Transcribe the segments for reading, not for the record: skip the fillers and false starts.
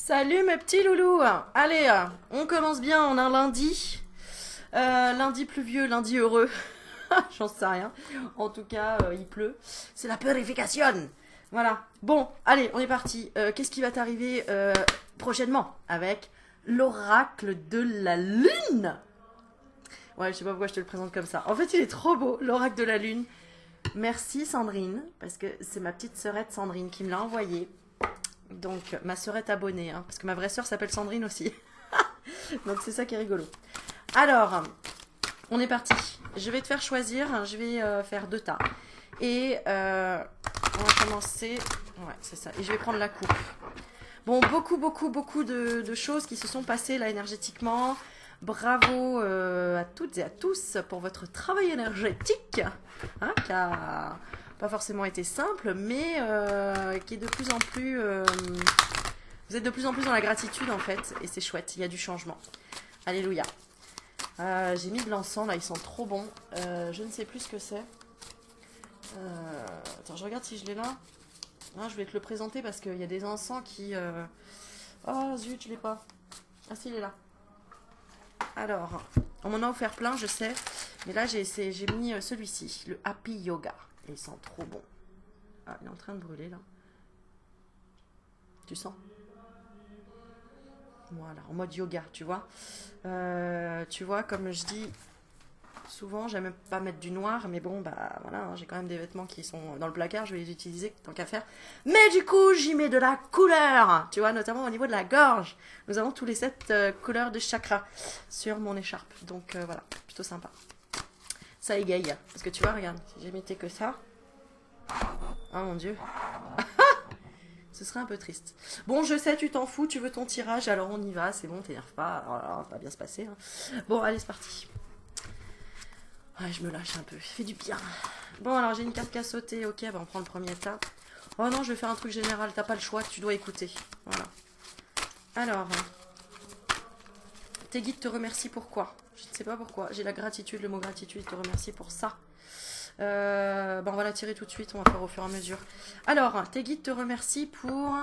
Salut mes petits loulous. Allez, on commence bien, on a un lundi. Lundi pluvieux, lundi heureux. J'en sais rien. En tout cas, il pleut. C'est la purification. Voilà. Bon, allez, on est parti. Qu'est-ce qui va t'arriver prochainement avec l'oracle de la lune? Ouais, je sais pas pourquoi je te le présente comme ça. En fait, il est trop beau, l'oracle de la lune. Merci Sandrine, parce que c'est ma petite sœurette Sandrine qui me l'a envoyé. Donc, ma sœurette abonnée, hein, parce que ma vraie sœur s'appelle Sandrine aussi. Donc, c'est ça qui est rigolo. Alors, on est parti. Je vais te faire choisir. Je vais faire deux tas. Et on va commencer. Ouais, c'est ça. Et je vais prendre la coupe. Bon, beaucoup de choses qui se sont passées là énergétiquement. Bravo à toutes et à tous pour votre travail énergétique, hein, qui a pas forcément été simple, mais qui est de plus en plus. Vous êtes de plus en plus dans la gratitude en fait, et c'est chouette. Il y a du changement. Alléluia. J'ai mis de l'encens là, ils sont trop bons. Je ne sais plus ce que c'est. Attends, je regarde si je l'ai là. Ah, je vais te le présenter parce qu'il y a des encens qui. Oh zut, je l'ai pas. Ah si, il est là. Alors, on m'en a offert plein, je sais. Mais là, j'ai mis celui-ci, le Happy Yoga. Et il sent trop bon. Ah, il est en train de brûler là. Tu sens? Voilà, en mode yoga, tu vois. Tu vois, comme je dis souvent, j'aime pas mettre du noir, mais bon, bah voilà, hein, j'ai quand même des vêtements qui sont dans le placard, je vais les utiliser tant qu'à faire. Mais du coup, j'y mets de la couleur, tu vois, notamment au niveau de la gorge. Nous avons tous les 7 couleurs de chakra sur mon écharpe, donc voilà, plutôt sympa. Ça égaye, parce que tu vois, regarde, si j'émettais que ça, oh mon dieu, ce serait un peu triste. Bon, je sais, tu t'en fous, tu veux ton tirage, alors on y va, c'est bon, t'énerve pas, voilà, ça va bien se passer. Hein. Bon, allez, c'est parti. Ouais, je me lâche un peu, ça fait du bien. Bon, alors j'ai une carte qui a sauté, ok, bah on prend le premier tas. Oh non, je vais faire un truc général, t'as pas le choix, tu dois écouter. Voilà. Alors, tes guides te remercient pourquoi? Je ne sais pas pourquoi. J'ai la gratitude, le mot gratitude te remercie pour ça. On va la tirer tout de suite, on va faire au fur et à mesure. Alors, tes guides te remercient pour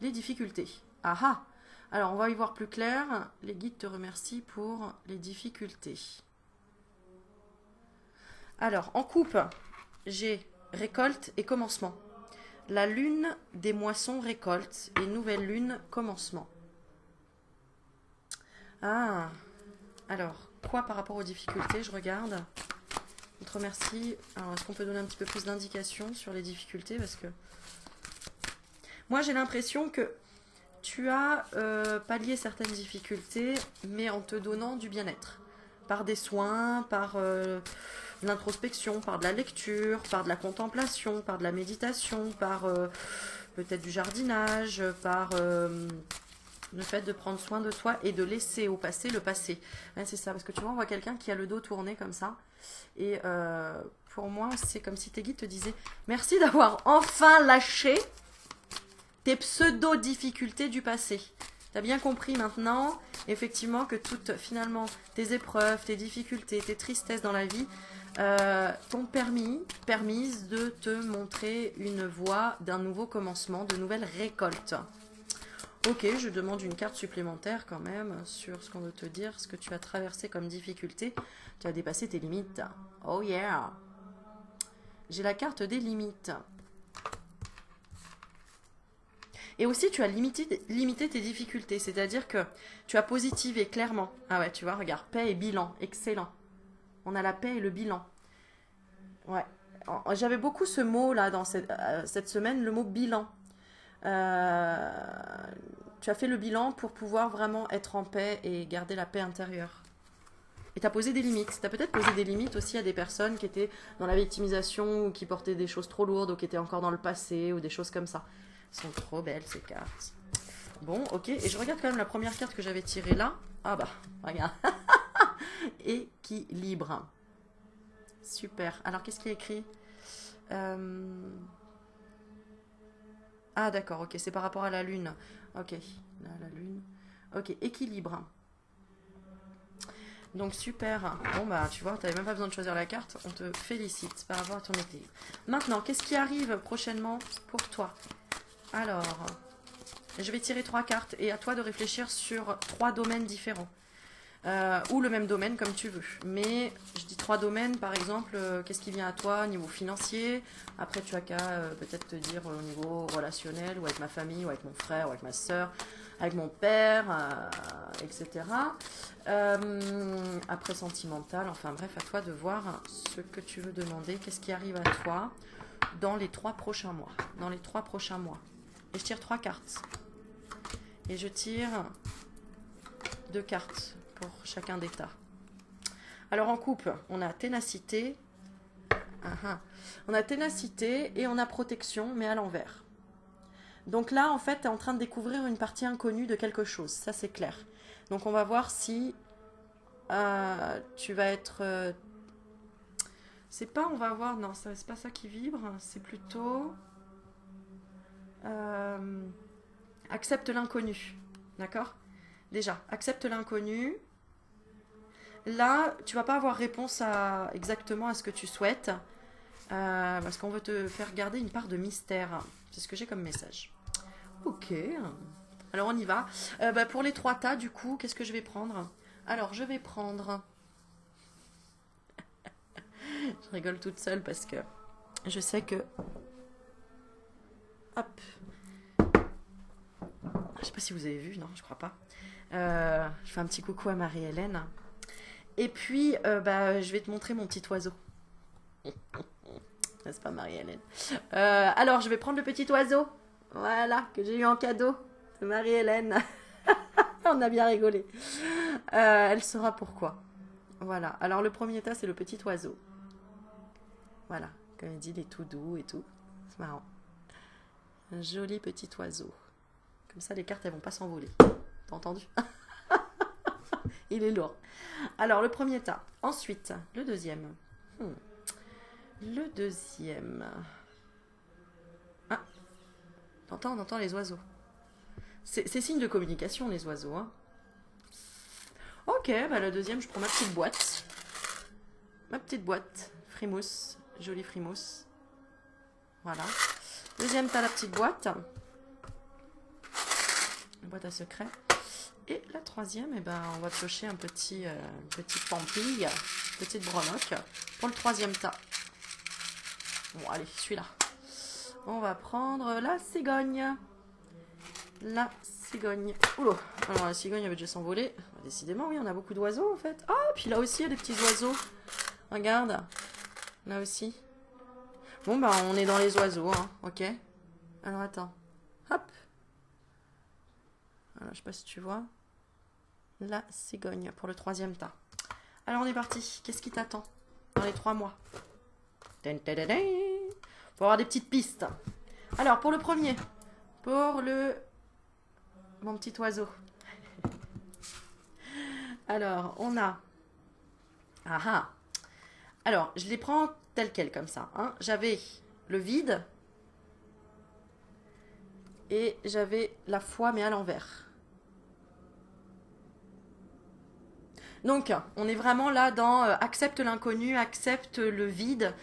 les difficultés. Ah ah. Alors, on va y voir plus clair. Les guides te remercient pour les difficultés. Alors, en coupe, j'ai récolte et commencement. La lune des moissons récolte et nouvelle lune commencement. Ah, alors, quoi par rapport aux difficultés? Je regarde. On te remercie. Alors, est-ce qu'on peut donner un petit peu plus d'indications sur les difficultés? Parce que moi, j'ai l'impression que tu as pallié certaines difficultés, mais en te donnant du bien-être. Par des soins, par l'introspection, par de la lecture, par de la contemplation, par de la méditation, par peut-être du jardinage, par le fait de prendre soin de toi et de laisser au passé le passé. Ouais, c'est ça, parce que tu vois, on voit quelqu'un qui a le dos tourné comme ça. Et pour moi, c'est comme si tes guides te disaient merci d'avoir enfin lâché tes pseudo-difficultés du passé. T'as bien compris maintenant, effectivement, que toutes, finalement, tes épreuves, tes difficultés, tes tristesses dans la vie t'ont permise de te montrer une voie d'un nouveau commencement, de nouvelles récoltes. Ok, je demande une carte supplémentaire quand même sur ce qu'on veut te dire, ce que tu as traversé comme difficulté. Tu as dépassé tes limites. Oh yeah! J'ai la carte des limites. Et aussi, tu as limité tes difficultés, c'est-à-dire que tu as positivé clairement. Ah ouais, tu vois, regarde, paix et bilan, excellent. On a la paix et le bilan. Ouais. J'avais beaucoup ce mot là dans cette semaine, le mot bilan. Euh, Tu as fait le bilan pour pouvoir vraiment être en paix et garder la paix intérieure. Et tu as posé des limites. Tu as peut-être posé des limites aussi à des personnes qui étaient dans la victimisation ou qui portaient des choses trop lourdes ou qui étaient encore dans le passé ou des choses comme ça. Elles sont trop belles ces cartes. Bon, ok. Et je regarde quand même la première carte que j'avais tirée là. Ah bah, regarde. Équilibre. Super. Alors, qu'est-ce qui est écrit? Ah d'accord, ok. C'est par rapport à la lune. Ok. Là, la lune. Ok, équilibre. Donc super. Bon bah tu vois, t'avais même pas besoin de choisir la carte. On te félicite par rapport à ton équilibre. Maintenant, qu'est-ce qui arrive prochainement pour toi? Alors, Je vais tirer 3 cartes et à toi de réfléchir sur 3 domaines différents. Ou le même domaine comme tu veux. Mais je dis 3 domaines, par exemple, qu'est-ce qui vient à toi au niveau financier. Après, tu as qu'à peut-être te dire au niveau relationnel, ou avec ma famille, ou avec mon frère, ou avec ma soeur, avec mon père, etc. Après, sentimental, enfin bref, à toi de voir ce que tu veux demander, qu'est-ce qui arrive à toi dans les 3 prochains mois. Dans les 3 prochains mois. Et je tire 3 cartes. Et je tire 2 cartes pour chacun des tas. Alors en couple, on a ténacité. On a ténacité et on a protection, mais à l'envers. Donc là, en fait, tu es en train de découvrir une partie inconnue de quelque chose. Ça, c'est clair. Donc on va voir si tu vas être... c'est pas, on va voir, non, c'est pas ça qui vibre. C'est plutôt... accepte l'inconnu. D'accord ? Déjà, accepte l'inconnu. Là, tu vas pas avoir réponse exactement à ce que tu souhaites. Parce qu'on veut te faire garder une part de mystère. C'est ce que j'ai comme message. Ok. Alors on y va. Pour les 3 tas, du coup, qu'est-ce que je vais prendre? Alors, je vais prendre... je rigole toute seule parce que je sais que... Hop. Je sais pas si vous avez vu, non, je crois pas. Je fais un petit coucou à Marie-Hélène. Et puis, je vais te montrer mon petit oiseau. N'est-ce pas, Marie-Hélène? Alors, je vais prendre le petit oiseau. Voilà, que j'ai eu en cadeau de Marie-Hélène. On a bien rigolé. Elle saura pourquoi. Voilà. Alors, le premier tas, c'est le petit oiseau. Voilà. Comme il dit, il est tout doux et tout. C'est marrant. Un joli petit oiseau. Comme ça, les cartes, elles vont pas s'envoler. T'as entendu? Il est lourd. Alors, le premier tas. Ensuite, le deuxième. Le deuxième. Ah, on entend les oiseaux. C'est signe de communication, les oiseaux. Hein. Ok, le deuxième, je prends ma petite boîte. Ma petite boîte. Frimousse. Jolie frimousse. Voilà. Deuxième, t'as la petite boîte. La boîte à secret. Et la troisième, on va piocher un petit pampille, petite breloque pour le troisième tas. Bon, allez, celui-là. On va prendre la cigogne. La cigogne. Oula, alors la cigogne avait déjà s'envolé. Décidément, oui, on a beaucoup d'oiseaux en fait. Ah, puis là aussi, il y a des petits oiseaux. Regarde. Là aussi. Bon, on est dans les oiseaux, hein, ok. Alors, attends. Hop. Alors, je sais pas si tu vois. La cigogne pour le troisième tas. Alors, on est parti. Qu'est-ce qui t'attend dans les 3 mois? Pour avoir des petites pistes. Alors, pour le premier. Pour mon petit oiseau. Alors, on a... Alors, je les prends telles quelles, comme ça. Hein. J'avais le vide. Et j'avais la foi, mais à l'envers. Donc, on est vraiment là dans accepte l'inconnu, accepte le vide,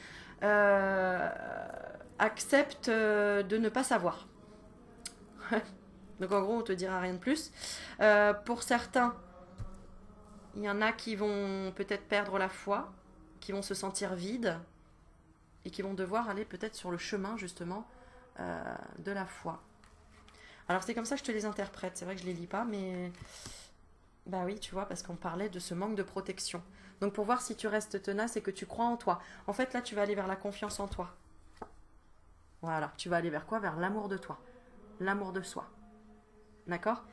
accepte de ne pas savoir. Donc, en gros, on te dira rien de plus. Pour certains, il y en a qui vont peut-être perdre la foi, qui vont se sentir vides et qui vont devoir aller peut-être sur le chemin, justement, de la foi. Alors, c'est comme ça que je te les interprète. C'est vrai que je ne les lis pas, mais... Bah oui, tu vois, parce qu'on parlait de ce manque de protection. Donc pour voir si tu restes tenace et que tu crois en toi. En fait, là, tu vas aller vers la confiance en toi. Voilà, tu vas aller vers quoi? Vers l'amour de toi. L'amour de soi. D'accord?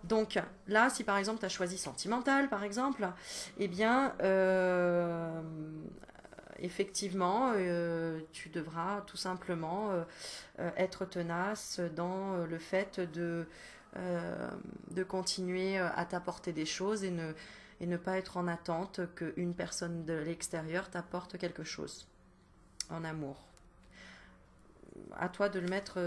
Donc là, si par exemple, tu as choisi sentimental, par exemple, eh bien, effectivement, tu devras tout simplement être tenace dans le fait de continuer à t'apporter des choses et ne pas être en attente qu'une personne de l'extérieur t'apporte quelque chose en amour. À toi de le mettre...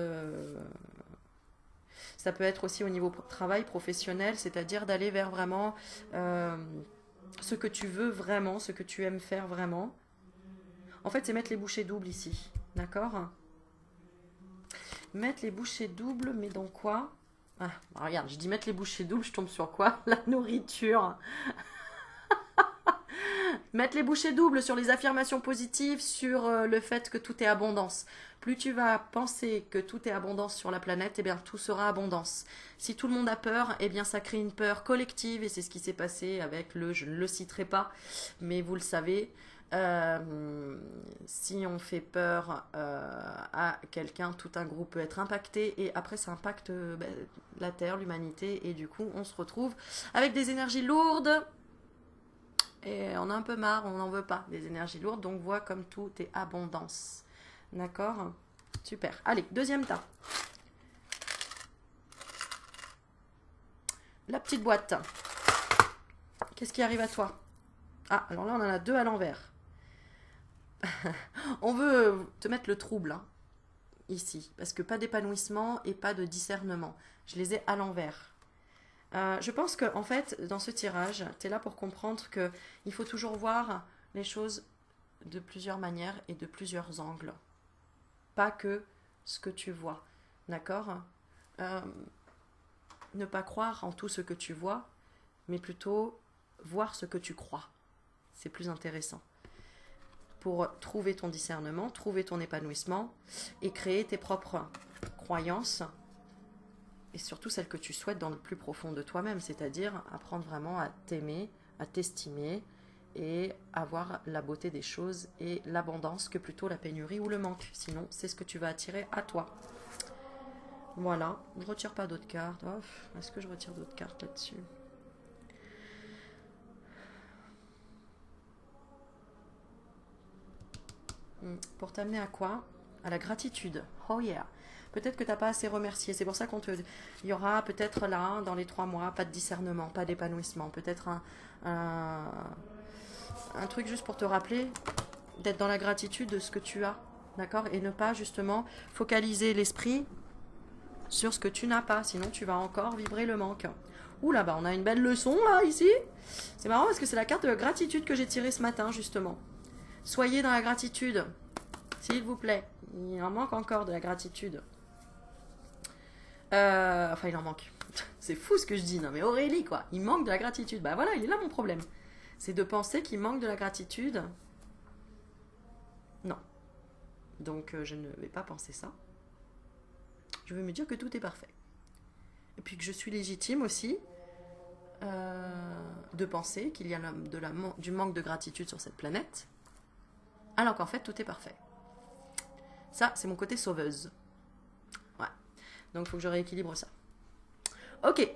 ça peut être aussi au niveau travail professionnel, c'est-à-dire d'aller vers vraiment ce que tu veux vraiment, ce que tu aimes faire vraiment. En fait, c'est mettre les bouchées doubles ici, d'accord? Mettre les bouchées doubles, mais dans quoi? Ah, bah regarde, je dis mettre les bouchées doubles, je tombe sur quoi? La nourriture. Mettre les bouchées doubles sur les affirmations positives, sur le fait que tout est abondance. Plus tu vas penser que tout est abondance sur la planète, eh bien tout sera abondance. Si tout le monde a peur, eh bien ça crée une peur collective et c'est ce qui s'est passé avec je ne le citerai pas, mais vous le savez, si on fait peur à quelqu'un, tout un groupe peut être impacté et après ça impacte la Terre, l'humanité et du coup on se retrouve avec des énergies lourdes et on a un peu marre, on n'en veut pas des énergies lourdes, donc vois comme tout est abondance. D'accord? Super. Allez, deuxième tas. La petite boîte. Qu'est-ce qui arrive à toi? Ah, alors là, on en a deux à l'envers. On veut te mettre le trouble, hein, ici, parce que pas d'épanouissement et pas de discernement. Je les ai à l'envers. Je pense que en fait, dans ce tirage, tu es là pour comprendre que il faut toujours voir les choses de plusieurs manières et de plusieurs angles. Pas que ce que tu vois. D'accord? Ne pas croire en tout ce que tu vois, mais plutôt voir ce que tu crois. C'est plus intéressant. Pour trouver ton discernement, trouver ton épanouissement et créer tes propres croyances et surtout celles que tu souhaites dans le plus profond de toi-même, c'est-à-dire apprendre vraiment à t'aimer, à t'estimer et avoir la beauté des choses et l'abondance que plutôt la pénurie ou le manque. Sinon, c'est ce que tu vas attirer à toi. Voilà, ne retire pas d'autres cartes. Oh, est-ce que je retire d'autres cartes là-dessus? Pour t'amener à quoi? À la gratitude. Oh yeah. Peut-être que tu n'as pas assez remercié. C'est pour ça il y aura peut-être là, dans les 3 mois, pas de discernement, pas d'épanouissement. Peut-être un truc juste pour te rappeler d'être dans la gratitude de ce que tu as. D'accord? Et ne pas justement focaliser l'esprit sur ce que tu n'as pas. Sinon, tu vas encore vibrer le manque. Ouh là-bas, on a une belle leçon là, ici. C'est marrant parce que c'est la carte de gratitude que j'ai tirée ce matin, justement. Soyez dans la gratitude. S'il vous plaît. Il en manque encore de la gratitude. Enfin, il en manque. C'est fou ce que je dis, non mais Aurélie, quoi. Il manque de la gratitude. Bah voilà, il est là mon problème. C'est de penser qu'il manque de la gratitude. Non. Donc, je ne vais pas penser ça. Je veux me dire que tout est parfait. Et puis que je suis légitime aussi de penser qu'il y a du manque de gratitude sur cette planète, alors qu'en fait, tout est parfait. Ça, c'est mon côté sauveuse. Ouais. Donc, il faut que je rééquilibre ça. Ok.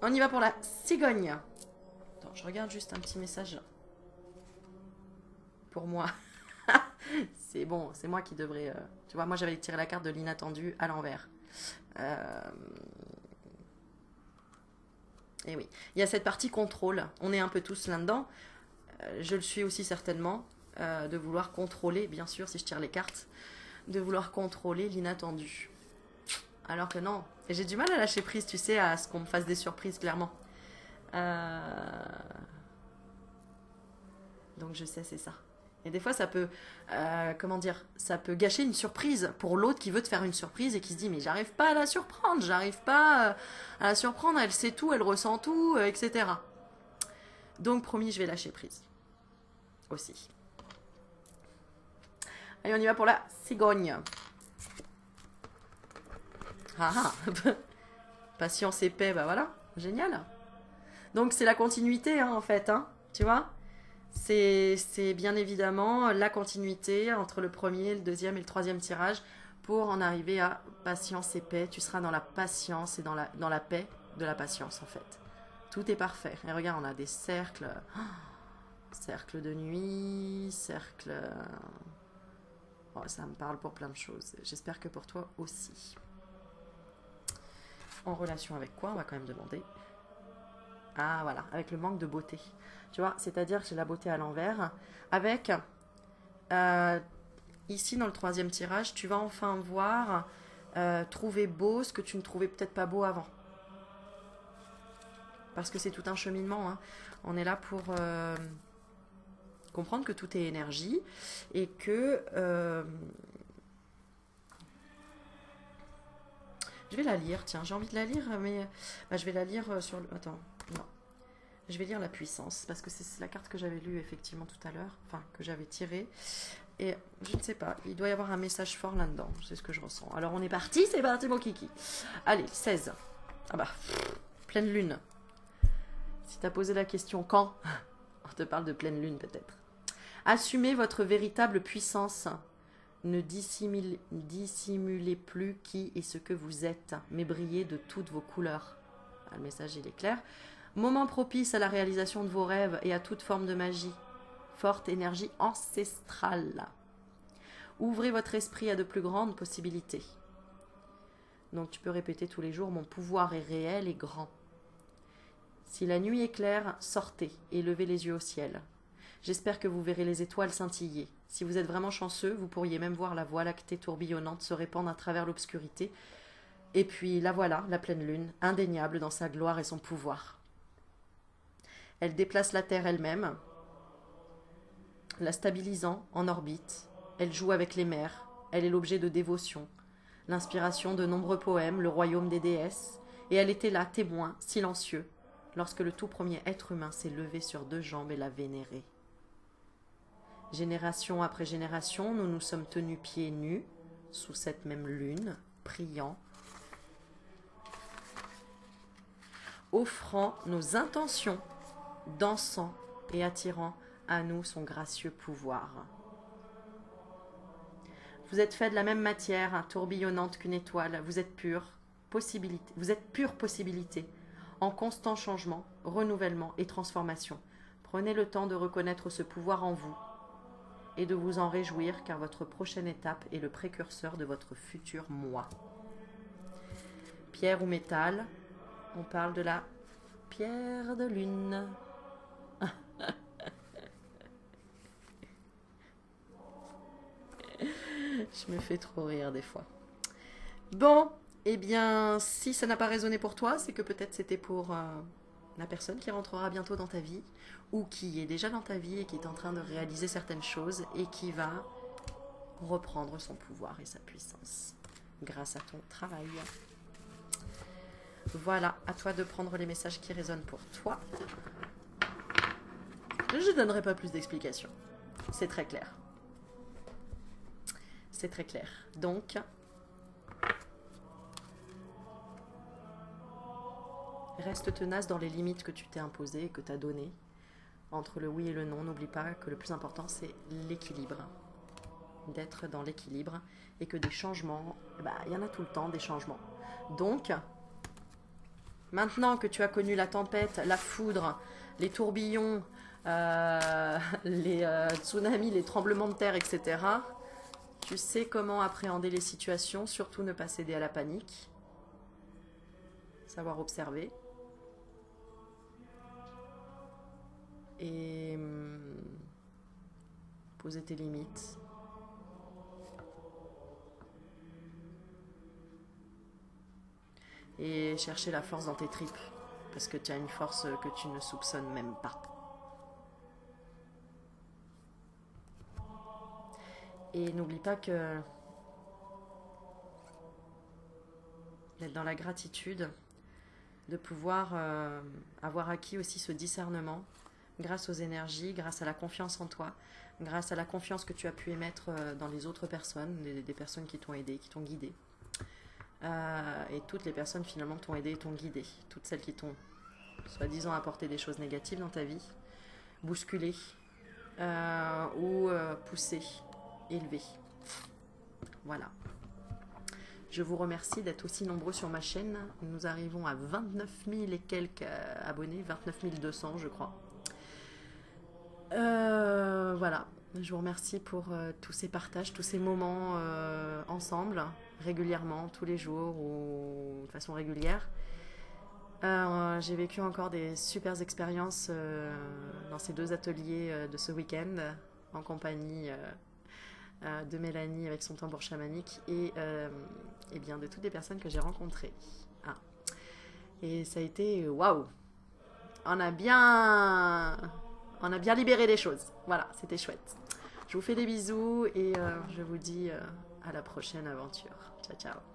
On y va pour la cigogne. Attends, je regarde juste un petit message pour moi. C'est bon, c'est moi qui devrais... Tu vois, moi, j'avais tiré la carte de l'inattendu à l'envers. Et oui, il y a cette partie contrôle. On est un peu tous là-dedans. Je le suis aussi certainement. De vouloir contrôler, bien sûr, si je tire les cartes, de vouloir contrôler l'inattendu. Alors que non. Et j'ai du mal à lâcher prise, tu sais, à ce qu'on me fasse des surprises, clairement. Donc je sais, c'est ça. Et des fois, ça peut, comment dire, ça peut gâcher une surprise pour l'autre qui veut te faire une surprise et qui se dit, mais j'arrive pas à la surprendre, j'arrive pas à la surprendre, elle sait tout, elle ressent tout, etc. Donc promis, je vais lâcher prise. Aussi. Allez, on y va pour la cigogne. Ah ah. Patience et paix, bah voilà, génial. Donc c'est la continuité, hein, en fait, hein, tu vois. C'est bien évidemment la continuité entre le premier, le deuxième et le troisième tirage pour en arriver à patience et paix. Tu seras dans la patience et dans la paix de la patience, en fait. Tout est parfait. Et regarde, on a des cercles. Cercle de nuit, cercle... Oh, ça me parle pour plein de choses. J'espère que pour toi aussi. En relation avec quoi? On va quand même demander. Ah voilà, avec le manque de beauté. Tu vois, c'est-à-dire que j'ai la beauté à l'envers. Avec, ici dans le troisième tirage, tu vas enfin voir, trouver beau ce que tu ne trouvais peut-être pas beau avant. Parce que c'est tout un cheminement. Hein. On est là pour comprendre que tout est énergie et que Je vais la lire, tiens, j'ai envie de la lire, mais bah, je vais la lire sur le... Attends, non. Je vais lire la puissance, parce que c'est la carte que j'avais lue effectivement tout à l'heure, enfin, que j'avais tirée. Et je ne sais pas, il doit y avoir un message fort là-dedans, c'est ce que je ressens. Alors on est parti, c'est parti mon kiki. Allez, 16. Ah bah, pleine lune. Si t'as posé la question quand, on te parle de pleine lune peut-être. Assumez votre véritable puissance. Ne dissimulez plus qui et ce que vous êtes, mais brillez de toutes vos couleurs. Ah, le message il est clair. Moment propice à la réalisation de vos rêves et à toute forme de magie. Forte énergie ancestrale. Ouvrez votre esprit à de plus grandes possibilités. Donc tu peux répéter tous les jours, mon pouvoir est réel et grand. Si la nuit est claire, sortez et levez les yeux au ciel. J'espère que vous verrez les étoiles scintiller. Si vous êtes vraiment chanceux, vous pourriez même voir la voie lactée tourbillonnante se répandre à travers l'obscurité. Et puis la voilà, la pleine lune, indéniable dans sa gloire et son pouvoir. Elle déplace la Terre elle-même, la stabilisant en orbite. Elle joue avec les mers, elle est l'objet de dévotion, l'inspiration de nombreux poèmes, le royaume des déesses, et elle était là, témoin, silencieux, lorsque le tout premier être humain s'est levé sur deux jambes et l'a vénéré. Génération après génération, nous nous sommes tenus pieds nus, sous cette même lune, priant, offrant nos intentions, dansant et attirant à nous son gracieux pouvoir. Vous êtes fait de la même matière, tourbillonnante qu'une étoile, vous êtes pure possibilité, en constant changement, renouvellement et transformation. Prenez le temps de reconnaître ce pouvoir en vous et de vous en réjouir, car votre prochaine étape est le précurseur de votre futur moi. Pierre ou métal, on parle de la pierre de lune. Je me fais trop rire des fois. Bon, eh bien, si ça n'a pas résonné pour toi, c'est que peut-être c'était pour la personne qui rentrera bientôt dans ta vie, ou qui est déjà dans ta vie et qui est en train de réaliser certaines choses et qui va reprendre son pouvoir et sa puissance grâce à ton travail. Voilà, à toi de prendre les messages qui résonnent pour toi. Je ne donnerai pas plus d'explications. C'est très clair. C'est très clair. Donc, reste tenace dans les limites que tu t'es imposées et que tu as données. Entre le oui et le non, n'oublie pas que le plus important, c'est l'équilibre. D'être dans l'équilibre et que des changements, il y en a tout le temps, des changements. Donc, maintenant que tu as connu la tempête, la foudre, les tourbillons, les tsunamis, les tremblements de terre, etc., tu sais comment appréhender les situations, surtout ne pas céder à la panique. Savoir observer. Et poser tes limites. Et chercher la force dans tes tripes. Parce que tu as une force que tu ne soupçonnes même pas. Et n'oublie pas que d'être dans la gratitude, de pouvoir avoir acquis aussi ce discernement grâce aux énergies, grâce à la confiance en toi, grâce à la confiance que tu as pu émettre dans les autres personnes, des personnes qui t'ont aidé, qui t'ont guidé. Et toutes les personnes finalement t'ont aidé et t'ont guidé. Toutes celles qui t'ont soi-disant apporté des choses négatives dans ta vie, bousculé ou poussé, élevé. Voilà. Je vous remercie d'être aussi nombreux sur ma chaîne. Nous arrivons à 29 000 et quelques abonnés, 29 200 je crois. Voilà. Je vous remercie pour tous ces partages, tous ces moments ensemble, régulièrement, tous les jours ou de façon régulière. J'ai vécu encore des super expériences dans ces 2 ateliers de ce week-end en compagnie de Mélanie avec son tambour chamanique et bien de toutes les personnes que j'ai rencontrées. Ah. Et ça a été waouh! On a bien libéré des choses. Voilà, c'était chouette. Je vous fais des bisous et je vous dis à la prochaine aventure. Ciao, ciao.